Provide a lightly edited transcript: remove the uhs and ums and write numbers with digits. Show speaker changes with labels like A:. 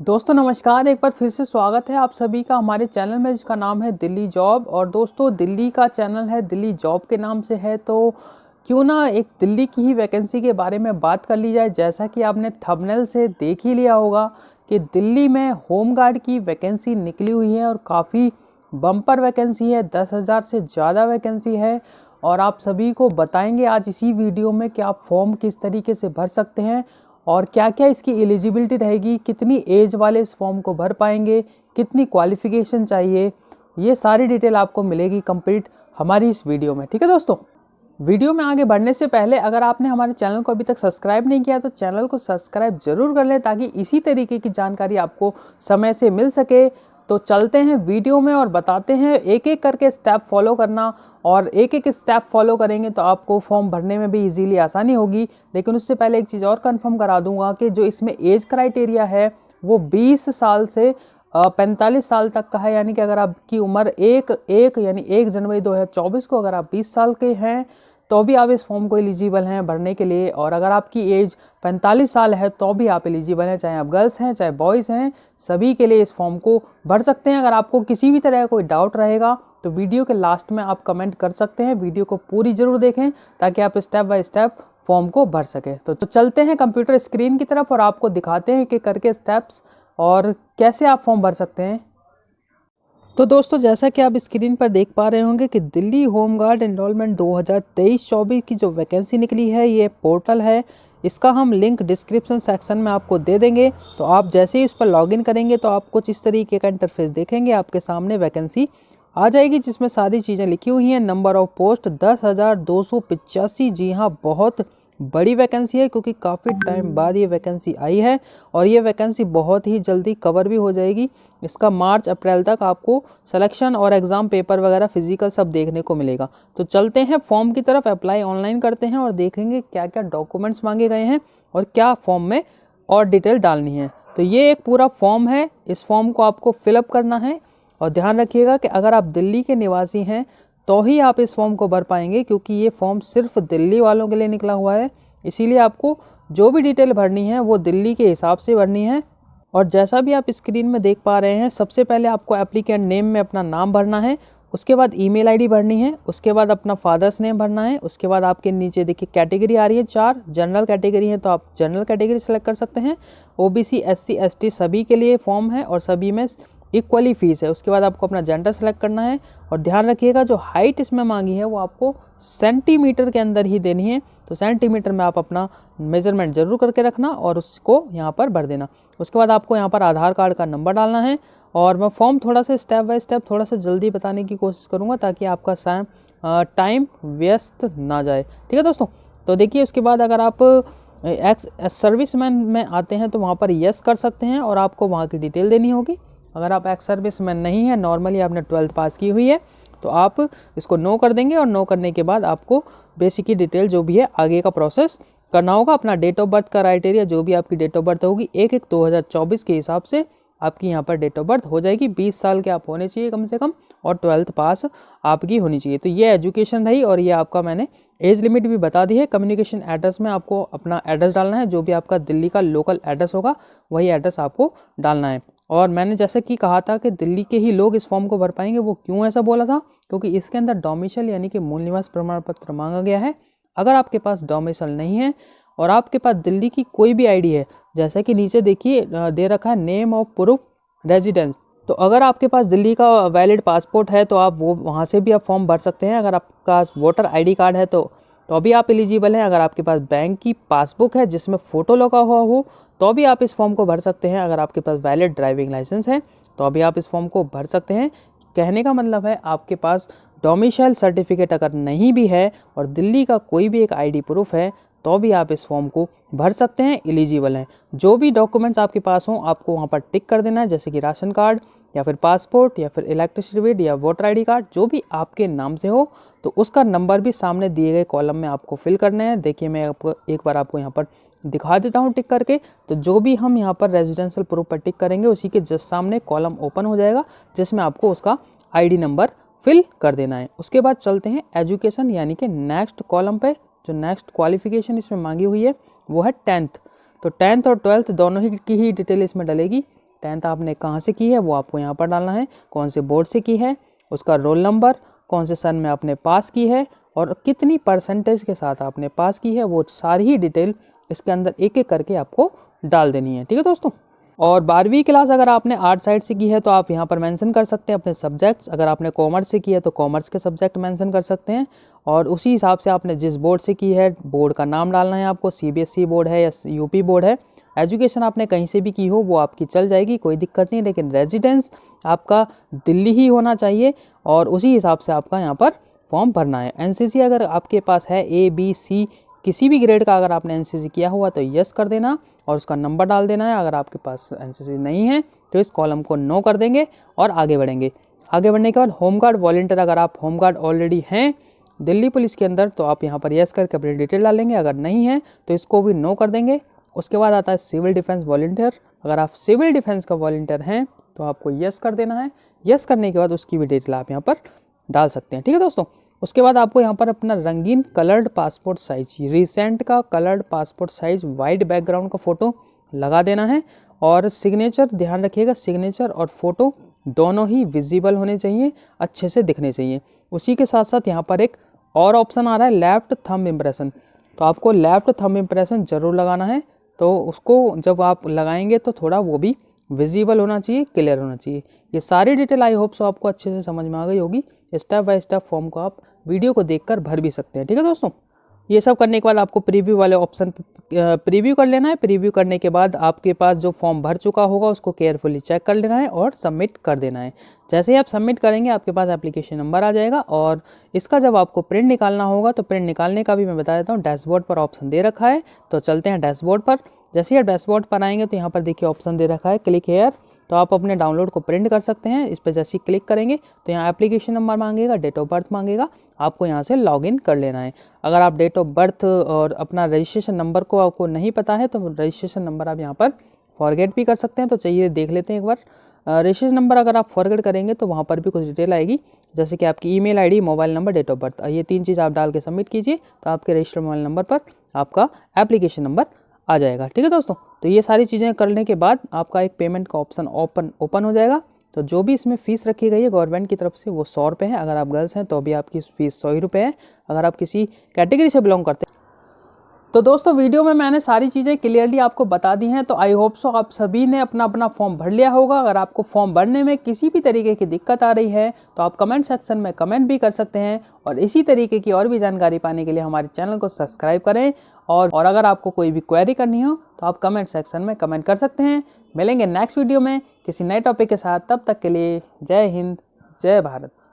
A: दोस्तों नमस्कार। एक बार फिर से स्वागत है आप सभी का हमारे चैनल में जिसका नाम है दिल्ली जॉब। और दोस्तों दिल्ली का चैनल है, दिल्ली जॉब के नाम से है, तो क्यों ना एक दिल्ली की ही वैकेंसी के बारे में बात कर ली जाए। जैसा कि आपने थंबनेल से देख ही लिया होगा कि दिल्ली में होमगार्ड की वैकेंसी निकली हुई है और काफ़ी बम्पर वैकेंसी है, 10,000 से ज़्यादा वैकेंसी है। और आप सभी को बताएंगे आज इसी वीडियो में कि आप फॉर्म किस तरीके से भर सकते हैं और क्या क्या इसकी एलिजिबिलिटी रहेगी, कितनी एज वाले इस फॉर्म को भर पाएंगे, कितनी क्वालिफिकेशन चाहिए, ये सारी डिटेल आपको मिलेगी कंप्लीट हमारी इस वीडियो में। ठीक है दोस्तों, वीडियो में आगे बढ़ने से पहले अगर आपने हमारे चैनल को अभी तक सब्सक्राइब नहीं किया तो चैनल को सब्सक्राइब जरूर कर लें ताकि इसी तरीके की जानकारी आपको समय से मिल सके। तो चलते हैं वीडियो में और बताते हैं एक एक करके स्टेप फॉलो करना, और एक एक स्टेप फॉलो करेंगे तो आपको फॉर्म भरने में भी इजीली आसानी होगी। लेकिन उससे पहले एक चीज़ और कंफर्म करा दूंगा कि जो इसमें एज क्राइटेरिया है वो 20 साल से 45 साल तक का है। यानी कि अगर आपकी उम्र यानी 1 जनवरी 2024 को अगर आप 20 साल के हैं तो भी आप इस फॉर्म को एलिजिबल हैं भरने के लिए। और अगर आपकी एज 45 साल है तो भी आप एलिजिबल हैं, चाहे आप गर्ल्स हैं चाहे बॉयज़ हैं, सभी के लिए इस फॉर्म को भर सकते हैं। अगर आपको किसी भी तरह का कोई डाउट रहेगा तो वीडियो के लास्ट में आप कमेंट कर सकते हैं। वीडियो को पूरी जरूर देखें ताकि आप स्टेप बाय स्टेप फॉर्म को भर सकें। तो चलते हैं कंप्यूटर स्क्रीन की तरफ और आपको दिखाते हैं कि करके स्टेप्स और कैसे आप फॉर्म भर सकते हैं। तो दोस्तों जैसा कि आप स्क्रीन पर देख पा रहे होंगे कि दिल्ली होमगार्ड एनरोलमेंट 2023-24 की जो वैकेंसी निकली है ये पोर्टल है। इसका हम लिंक डिस्क्रिप्शन सेक्शन में आपको दे देंगे। तो आप जैसे ही इस पर लॉगिन करेंगे तो आप कुछ इस तरीके का इंटरफेस देखेंगे, आपके सामने वैकेंसी आ जाएगी जिसमें सारी चीज़ें लिखी हुई हैं। Number of post 10,285। जी हाँ, बहुत बड़ी वैकेंसी है क्योंकि काफ़ी टाइम बाद ये वैकेंसी आई है और ये वैकेंसी बहुत ही जल्दी कवर भी हो जाएगी। इसका मार्च अप्रैल तक आपको सिलेक्शन और एग्ज़ाम पेपर वगैरह फिजिकल सब देखने को मिलेगा। तो चलते हैं फॉर्म की तरफ, अप्लाई ऑनलाइन करते हैं और देखेंगे क्या क्या डॉक्यूमेंट्स मांगे गए हैं और क्या फॉर्म में और डिटेल डालनी है। तो ये एक पूरा फॉर्म है, इस फॉर्म को आपको फिलअप करना है। और ध्यान रखिएगा कि अगर आप दिल्ली के निवासी हैं तो ही आप इस फॉर्म को भर पाएंगे, क्योंकि ये फॉर्म सिर्फ दिल्ली वालों के लिए निकला हुआ है। इसीलिए आपको जो भी डिटेल भरनी है वो दिल्ली के हिसाब से भरनी है। और जैसा भी आप स्क्रीन में देख पा रहे हैं, सबसे पहले आपको एप्लीकेंट नेम में अपना नाम भरना है, उसके बाद ईमेल आईडी भरनी है, उसके बाद अपना फादर्स नेम भरना है, उसके बाद आपके नीचे देखिए कैटेगरी आ रही है 4 जनरल कैटेगरी है तो आप जनरल कैटेगरी सेलेक्ट कर सकते हैं। ओबीसी एससी एसटी सभी के लिए फॉर्म है और सभी में इक्वली फीस है। उसके बाद आपको अपना जेंडर सेलेक्ट करना है और ध्यान रखिएगा जो हाइट इसमें मांगी है वो आपको सेंटीमीटर के अंदर ही देनी है। तो सेंटीमीटर में आप अपना मेजरमेंट जरूर करके रखना और उसको यहाँ पर भर देना। उसके बाद आपको यहाँ पर आधार कार्ड का नंबर डालना है। और मैं फॉर्म थोड़ा सा स्टेप बाय स्टेप थोड़ा सा जल्दी बताने की कोशिश करूँगा ताकि आपका टाइम व्यस्त ना जाए। ठीक है दोस्तों, तो देखिए उसके बाद अगर आप एक्स सर्विसमैन में आते हैं तो वहाँ पर यस कर सकते हैं और आपको वहाँ की डिटेल देनी होगी। अगर आप एक्स सर्विसमैन नहीं है, नॉर्मली आपने 12th पास की हुई है, तो आप इसको नो कर देंगे और नो करने के बाद आपको बेसिक की डिटेल जो भी है आगे का प्रोसेस करना होगा। अपना डेट ऑफ बर्थ का क्राइटेरिया जो भी आपकी डेट ऑफ बर्थ होगी 1/1/2024 के हिसाब से आपकी यहाँ पर डेट ऑफ बर्थ हो जाएगी। 20 साल के आप होने चाहिए कम से कम और 12th पास आपकी होनी चाहिए। तो ये एजुकेशन रही और ये आपका मैंने एज लिमिट भी बता दी है। कम्युनिकेशन एड्रेस में आपको अपना एड्रेस डालना है, जो भी आपका दिल्ली का लोकल एड्रेस होगा वही एड्रेस आपको डालना है। और मैंने जैसे कि कहा था कि दिल्ली के ही लोग इस फॉर्म को भर पाएंगे, वो क्यों ऐसा बोला था, क्योंकि इसके अंदर डोमिसाइल यानी कि मूल निवास प्रमाण पत्र मांगा गया है। अगर आपके पास डोमिसाइल नहीं है और आपके पास दिल्ली की कोई भी आईडी है, जैसे कि नीचे देखिए दे रखा है नेम ऑफ प्रूफ रेजिडेंस, तो अगर आपके पास दिल्ली का वैलिड पासपोर्ट है तो आप वो वहाँ से भी आप फॉर्म भर सकते हैं। अगर आपका वोटर आईडी कार्ड है तो अभी आप एलिजिबल हैं। अगर आपके पास बैंक की पासबुक है जिसमें फ़ोटो लगा हुआ हो तो भी आप इस फॉर्म को भर सकते हैं। अगर आपके पास वैलिड ड्राइविंग लाइसेंस है तो अभी आप इस फॉर्म को भर सकते हैं। कहने का मतलब है आपके पास डोमिसाइल सर्टिफिकेट अगर नहीं भी है और दिल्ली का कोई भी एक आईडी प्रूफ है तो भी आप इस फॉर्म को भर सकते हैं, एलिजिबल हैं। जो भी डॉक्यूमेंट्स आपके पास हों आपको वहाँ पर टिक कर देना है, जैसे कि राशन कार्ड या फिर पासपोर्ट या फिर इलेक्ट्रिसिटी बिल या वोटर आईडी कार्ड जो भी आपके नाम से हो, तो उसका नंबर भी सामने दिए गए कॉलम में आपको फिल करने हैं। देखिए मैं आपको एक बार आपको यहाँ पर दिखा देता हूँ टिक करके। तो जो भी हम यहाँ पर रेजिडेंशियल प्रूफ पर टिक करेंगे उसी के जस्ट सामने कॉलम ओपन हो जाएगा जिसमें आपको उसका आईडी नंबर फिल कर देना है। उसके बाद चलते हैं एजुकेशन यानी कि नेक्स्ट कॉलम पे। जो नेक्स्ट क्वालिफिकेशन इसमें मांगी हुई है वो है 10th। तो 10th और 12th दोनों ही की ही डिटेल इसमें डलेगी। 10th आपने कहाँ से की है वो आपको यहाँ पर डालना है, कौन से बोर्ड से की है, उसका रोल नंबर, कौन से सन में आपने पास की है और कितनी परसेंटेज के साथ आपने पास की है, वो सारी ही डिटेल इसके अंदर एक एक करके आपको डाल देनी है। ठीक है दोस्तों। और 12वीं क्लास अगर आपने आर्ट साइड से की है तो आप यहाँ पर मेंशन कर सकते हैं अपने सब्जेक्ट्स। अगर आपने कॉमर्स से की है तो कॉमर्स के सब्जेक्ट मेंशन कर सकते हैं और उसी हिसाब से आपने जिस बोर्ड से की है बोर्ड का नाम डालना है आपको, CBSE बोर्ड है या यूपी बोर्ड है। एजुकेशन आपने कहीं से भी की हो वो आपकी चल जाएगी, कोई दिक्कत नहीं, लेकिन रेजिडेंस आपका दिल्ली ही होना चाहिए और उसी हिसाब से आपका यहाँ पर फॉर्म भरना है। NCC अगर आपके पास है A, B, C किसी भी ग्रेड का अगर आपने NCC किया हुआ तो यस कर देना और उसका नंबर डाल देना है। अगर आपके पास NCC नहीं है तो इस कॉलम को नो कर देंगे और आगे बढ़ेंगे। आगे बढ़ने के बाद होमगार्ड वॉलंटियर, अगर आप होमगार्ड ऑलरेडी हैं दिल्ली पुलिस के अंदर तो आप यहाँ पर यस करके अपनी डिटेल डालेंगे, अगर नहीं है तो इसको भी नो कर देंगे। उसके बाद आता है सिविल डिफेंस वॉलंटियर। अगर आप सिविल डिफेंस का वॉलंटियर हैं तो आपको यस कर देना है। यस करने के बाद उसकी भी डिटेल आप यहाँ पर डाल सकते हैं। ठीक है दोस्तों। उसके बाद आपको यहाँ पर अपना रंगीन कलर्ड पासपोर्ट साइज, रिसेंट का coloured passport size white background का फ़ोटो लगा देना है और सिग्नेचर ध्यान रखिएगा, सिग्नेचर और फोटो दोनों ही विजिबल होने चाहिए, अच्छे से दिखने चाहिए। उसी के साथ साथ यहाँ पर एक और ऑप्शन आ रहा है लेफ्ट थंब इम्प्रेशन, तो आपको लेफ्ट थंब इम्प्रेशन ज़रूर लगाना है। तो उसको जब आप लगाएंगे तो थोड़ा वो भी विजिबल होना चाहिए, क्लियर होना चाहिए। ये सारी डिटेल आई होप सो आपको अच्छे से समझ में आ गई होगी। स्टेप बाय स्टेप फॉर्म को आप वीडियो को देखकर भर भी सकते हैं। ठीक है दोस्तों। ये सब करने के बाद आपको प्रीव्यू वाले ऑप्शन प्रीव्यू कर लेना है। प्रीव्यू करने के बाद आपके पास जो फॉर्म भर चुका होगा उसको केयरफुली चेक कर लेना है और सबमिट कर देना है। जैसे ही आप सबमिट करेंगे आपके पास एप्लीकेशन नंबर आ जाएगा और इसका जब आपको प्रिंट निकालना होगा तो प्रिंट निकालने का भी मैं बता देता हूँ, डैशबोर्ड पर ऑप्शन दे रखा है। तो चलते हैं डैशबोर्ड पर। जैसे ही आप डैशबोर्ड पर आएंगे तो यहाँ पर देखिए ऑप्शन दे रखा है क्लिक हेयर, तो आप अपने डाउनलोड को प्रिंट कर सकते हैं। इस पर जैसे ही क्लिक करेंगे तो यहाँ एप्लीकेशन नंबर मांगेगा, डेट ऑफ बर्थ मांगेगा, आपको यहाँ से लॉगिन कर लेना है। अगर आप डेट ऑफ बर्थ और अपना रजिस्ट्रेशन नंबर को आपको नहीं पता है तो रजिस्ट्रेशन नंबर आप यहाँ पर फॉरगेट भी कर सकते हैं। तो चाहिए देख लेते हैं एक बार। रजिस्ट्रेशन नंबर अगर आप फॉरगेट करेंगे तो वहाँ पर भी कुछ डिटेल आएगी, जैसे कि आपकी email ID, mobile number, date of birth. ये 3 चीज़ आप डाल के सबमिट कीजिए तो आपके रजिस्टर्ड मोबाइल नंबर पर आपका एप्लीकेशन नंबर आ जाएगा। ठीक है दोस्तों। तो ये सारी चीज़ें करने के बाद आपका एक पेमेंट का ऑप्शन ओपन हो जाएगा। तो जो भी इसमें फ़ीस रखी गई है गवर्नमेंट की तरफ से वो 100 रुपये है। अगर आप गर्ल्स हैं तो भी आपकी फ़ीस 100 ही रुपये है, अगर आप किसी कैटेगरी से बिलोंग करते हैं। तो दोस्तों वीडियो में मैंने सारी चीज़ें क्लियरली आपको बता दी हैं। तो आई होप सो आप सभी ने अपना अपना फॉर्म भर लिया होगा। अगर आपको फॉर्म भरने में किसी भी तरीके की दिक्कत आ रही है तो आप कमेंट सेक्शन में कमेंट भी कर सकते हैं और इसी तरीके की और भी जानकारी पाने के लिए हमारे चैनल को सब्सक्राइब करें। और अगर आपको कोई भी क्वेरी करनी हो तो आप कमेंट सेक्शन में कमेंट कर सकते हैं। मिलेंगे नेक्स्ट वीडियो में किसी नए टॉपिक के साथ, तब तक के लिए जय हिंद, जय भारत।